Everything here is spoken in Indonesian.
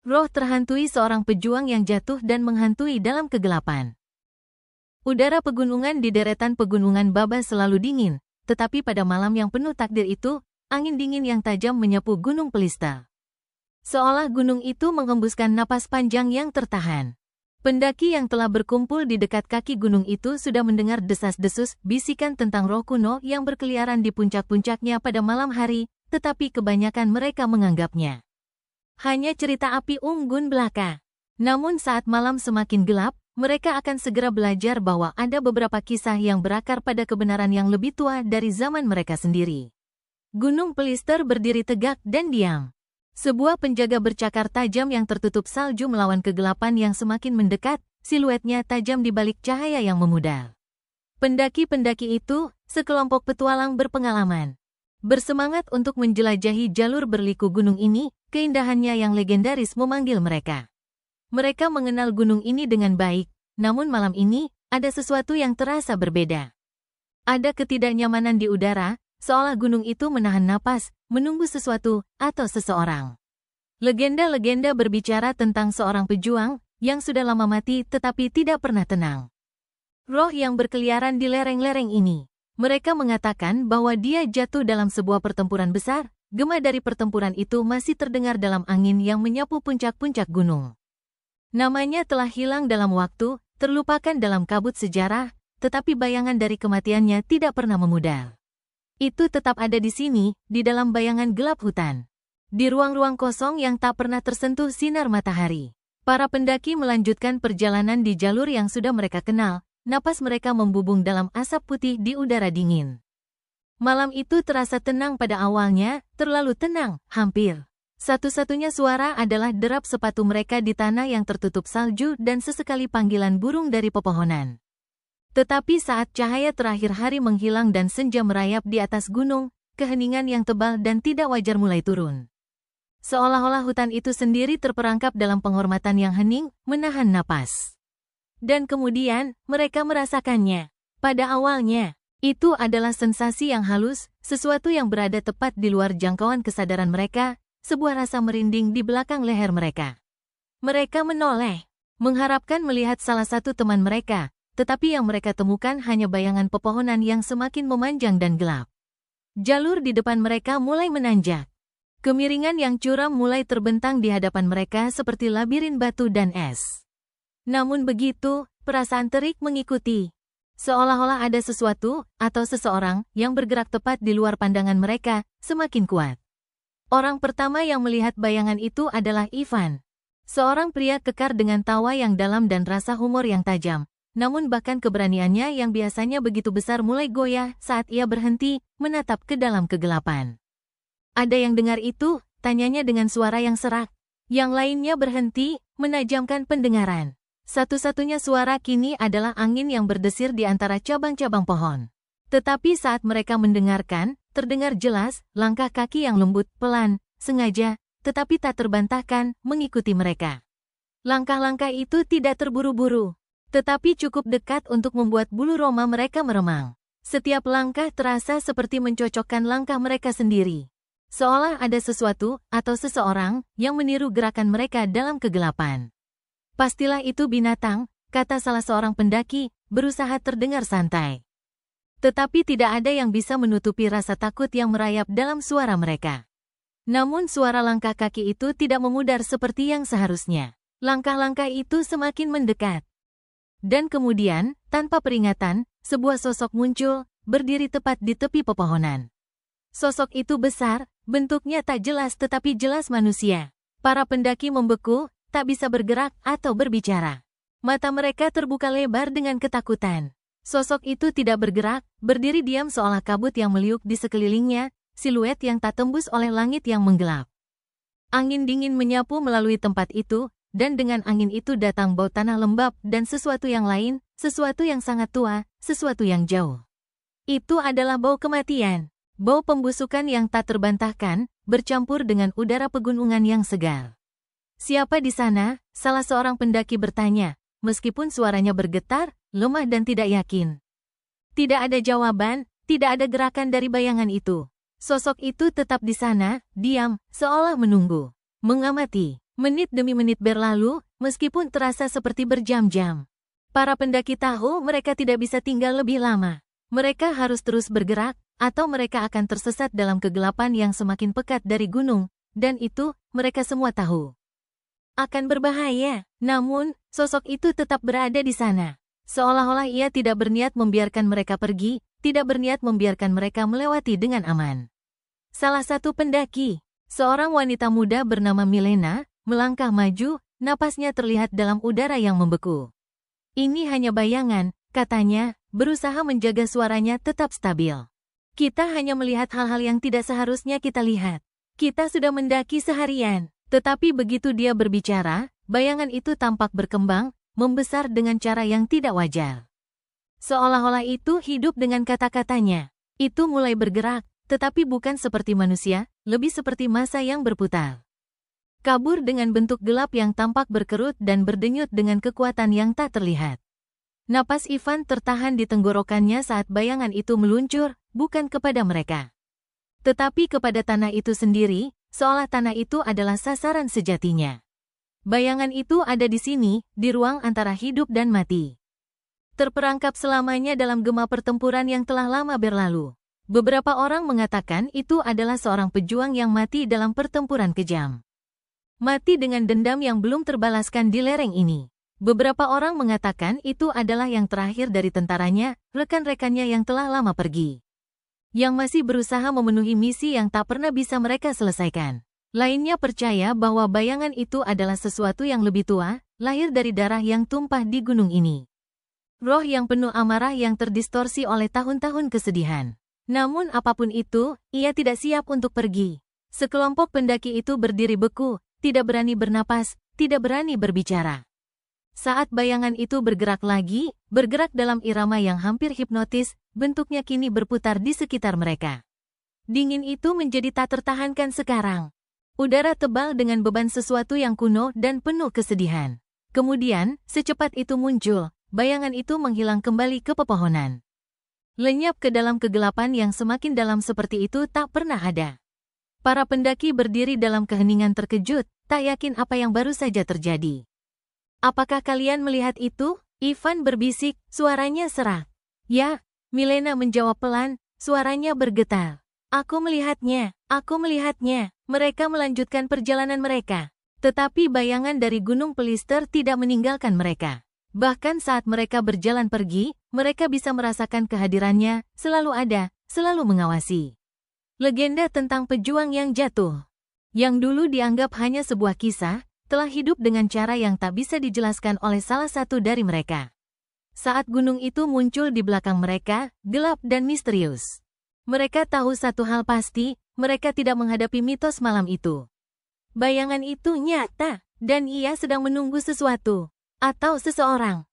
Roh terhantui seorang pejuang yang jatuh dan menghantui dalam kegelapan. Udara pegunungan di deretan pegunungan Baba selalu dingin, tetapi pada malam yang penuh takdir itu, angin dingin yang tajam menyapu Gunung Pelista. Seolah gunung itu menghembuskan napas panjang yang tertahan. Pendaki yang telah berkumpul di dekat kaki gunung itu sudah mendengar desas-desus bisikan tentang roh kuno yang berkeliaran di puncak-puncaknya pada malam hari, tetapi kebanyakan mereka menganggapnya hanya cerita api unggun belaka. Namun saat malam semakin gelap, mereka akan segera belajar bahwa ada beberapa kisah yang berakar pada kebenaran yang lebih tua dari zaman mereka sendiri. Gunung Pelister berdiri tegak dan diam. Sebuah penjaga bercakar tajam yang tertutup salju melawan kegelapan yang semakin mendekat, siluetnya tajam di balik cahaya yang memudar. Pendaki-pendaki itu, sekelompok petualang berpengalaman, bersemangat untuk menjelajahi jalur berliku gunung ini, keindahannya yang legendaris memanggil mereka. Mereka mengenal gunung ini dengan baik, namun malam ini, ada sesuatu yang terasa berbeda. Ada ketidaknyamanan di udara, seolah gunung itu menahan napas, menunggu sesuatu atau seseorang. Legenda-legenda berbicara tentang seorang pejuang yang sudah lama mati tetapi tidak pernah tenang. Roh yang berkeliaran di lereng-lereng ini. Mereka mengatakan bahwa dia jatuh dalam sebuah pertempuran besar, gema dari pertempuran itu masih terdengar dalam angin yang menyapu puncak-puncak gunung. Namanya telah hilang dalam waktu, terlupakan dalam kabut sejarah, tetapi bayangan dari kematiannya tidak pernah memudar. Itu tetap ada di sini, di dalam bayangan gelap hutan. Di ruang-ruang kosong yang tak pernah tersentuh sinar matahari. Para pendaki melanjutkan perjalanan di jalur yang sudah mereka kenal, napas mereka membubung dalam asap putih di udara dingin. Malam itu terasa tenang pada awalnya, terlalu tenang, hampir. Satu-satunya suara adalah derap sepatu mereka di tanah yang tertutup salju dan sesekali panggilan burung dari pepohonan. Tetapi saat cahaya terakhir hari menghilang dan senja merayap di atas gunung, keheningan yang tebal dan tidak wajar mulai turun. Seolah-olah hutan itu sendiri terperangkap dalam penghormatan yang hening, menahan napas. Dan kemudian, mereka merasakannya. Pada awalnya, itu adalah sensasi yang halus, sesuatu yang berada tepat di luar jangkauan kesadaran mereka, sebuah rasa merinding di belakang leher mereka. Mereka menoleh, mengharapkan melihat salah satu teman mereka, tetapi yang mereka temukan hanya bayangan pepohonan yang semakin memanjang dan gelap. Jalur di depan mereka mulai menanjak. Kemiringan yang curam mulai terbentang di hadapan mereka seperti labirin batu dan es. Namun begitu, perasaan terik mengikuti. Seolah-olah ada sesuatu, atau seseorang, yang bergerak tepat di luar pandangan mereka, semakin kuat. Orang pertama yang melihat bayangan itu adalah Ivan. Seorang pria kekar dengan tawa yang dalam dan rasa humor yang tajam. Namun bahkan keberaniannya yang biasanya begitu besar mulai goyah saat ia berhenti, menatap ke dalam kegelapan. Ada yang dengar itu? Tanyanya dengan suara yang serak. Yang lainnya berhenti, menajamkan pendengaran. Satu-satunya suara kini adalah angin yang berdesir di antara cabang-cabang pohon. Tetapi saat mereka mendengarkan, terdengar jelas, langkah kaki yang lembut, pelan, sengaja, tetapi tak terbantahkan, mengikuti mereka. Langkah-langkah itu tidak terburu-buru, tetapi cukup dekat untuk membuat bulu roma mereka meremang. Setiap langkah terasa seperti mencocokkan langkah mereka sendiri. Seolah ada sesuatu, atau seseorang, yang meniru gerakan mereka dalam kegelapan. Pastilah itu binatang, kata salah seorang pendaki, berusaha terdengar santai. Tetapi tidak ada yang bisa menutupi rasa takut yang merayap dalam suara mereka. Namun suara langkah kaki itu tidak memudar seperti yang seharusnya. Langkah-langkah itu semakin mendekat. Dan kemudian, tanpa peringatan, sebuah sosok muncul, berdiri tepat di tepi pepohonan. Sosok itu besar, bentuknya tak jelas tetapi jelas manusia. Para pendaki membeku, tak bisa bergerak atau berbicara. Mata mereka terbuka lebar dengan ketakutan. Sosok itu tidak bergerak, berdiri diam seolah kabut yang meliuk di sekelilingnya, siluet yang tak tembus oleh langit yang menggelap. Angin dingin menyapu melalui tempat itu, dan dengan angin itu datang bau tanah lembab dan sesuatu yang lain, sesuatu yang sangat tua, sesuatu yang jauh. Itu adalah bau kematian, bau pembusukan yang tak terbantahkan, bercampur dengan udara pegunungan yang segar. Siapa di sana? Salah seorang pendaki bertanya, meskipun suaranya bergetar, lemah dan tidak yakin. Tidak ada jawaban, tidak ada gerakan dari bayangan itu. Sosok itu tetap di sana, diam, seolah menunggu, mengamati. Menit demi menit berlalu, meskipun terasa seperti berjam-jam. Para pendaki tahu mereka tidak bisa tinggal lebih lama. Mereka harus terus bergerak, atau mereka akan tersesat dalam kegelapan yang semakin pekat dari gunung, dan itu, mereka semua tahu. Akan berbahaya, namun, sosok itu tetap berada di sana. Seolah-olah ia tidak berniat membiarkan mereka pergi, tidak berniat membiarkan mereka melewati dengan aman. Salah satu pendaki, seorang wanita muda bernama Milena, melangkah maju, napasnya terlihat dalam udara yang membeku. Ini hanya bayangan, katanya, berusaha menjaga suaranya tetap stabil. Kita hanya melihat hal-hal yang tidak seharusnya kita lihat. Kita sudah mendaki seharian, tetapi begitu dia berbicara, bayangan itu tampak berkembang, membesar dengan cara yang tidak wajar. Seolah-olah itu hidup dengan kata-katanya. Itu mulai bergerak, tetapi bukan seperti manusia, lebih seperti massa yang berputar. Kabur dengan bentuk gelap yang tampak berkerut dan berdenyut dengan kekuatan yang tak terlihat. Napas Ivan tertahan di tenggorokannya saat bayangan itu meluncur, bukan kepada mereka, tetapi kepada tanah itu sendiri, seolah tanah itu adalah sasaran sejatinya. Bayangan itu ada di sini, di ruang antara hidup dan mati. Terperangkap selamanya dalam gema pertempuran yang telah lama berlalu. Beberapa orang mengatakan itu adalah seorang pejuang yang mati dalam pertempuran kejam. Mati dengan dendam yang belum terbalaskan di lereng ini. Beberapa orang mengatakan itu adalah yang terakhir dari tentaranya, rekan-rekannya yang telah lama pergi. Yang masih berusaha memenuhi misi yang tak pernah bisa mereka selesaikan. Lainnya percaya bahwa bayangan itu adalah sesuatu yang lebih tua, lahir dari darah yang tumpah di gunung ini. Roh yang penuh amarah yang terdistorsi oleh tahun-tahun kesedihan. Namun apapun itu, ia tidak siap untuk pergi. Sekelompok pendaki itu berdiri beku, tidak berani bernapas, tidak berani berbicara. Saat bayangan itu bergerak lagi, bergerak dalam irama yang hampir hipnotis, bentuknya kini berputar di sekitar mereka. Dingin itu menjadi tak tertahankan sekarang. Udara tebal dengan beban sesuatu yang kuno dan penuh kesedihan. Kemudian, secepat itu muncul, bayangan itu menghilang kembali ke pepohonan. Lenyap ke dalam kegelapan yang semakin dalam seperti itu tak pernah ada. Para pendaki berdiri dalam keheningan terkejut, tak yakin apa yang baru saja terjadi. Apakah kalian melihat itu? Ivan berbisik, suaranya serak. Ya, Milena menjawab pelan, suaranya bergetar. Aku melihatnya, aku melihatnya. Mereka melanjutkan perjalanan mereka. Tetapi bayangan dari Gunung Pelister tidak meninggalkan mereka. Bahkan saat mereka berjalan pergi, mereka bisa merasakan kehadirannya, selalu ada, selalu mengawasi. Legenda tentang pejuang yang jatuh, yang dulu dianggap hanya sebuah kisah, telah hidup dengan cara yang tak bisa dijelaskan oleh salah satu dari mereka. Saat gunung itu muncul di belakang mereka, gelap dan misterius. Mereka tahu satu hal pasti, mereka tidak menghadapi mitos malam itu. Bayangan itu nyata, dan ia sedang menunggu sesuatu, atau seseorang.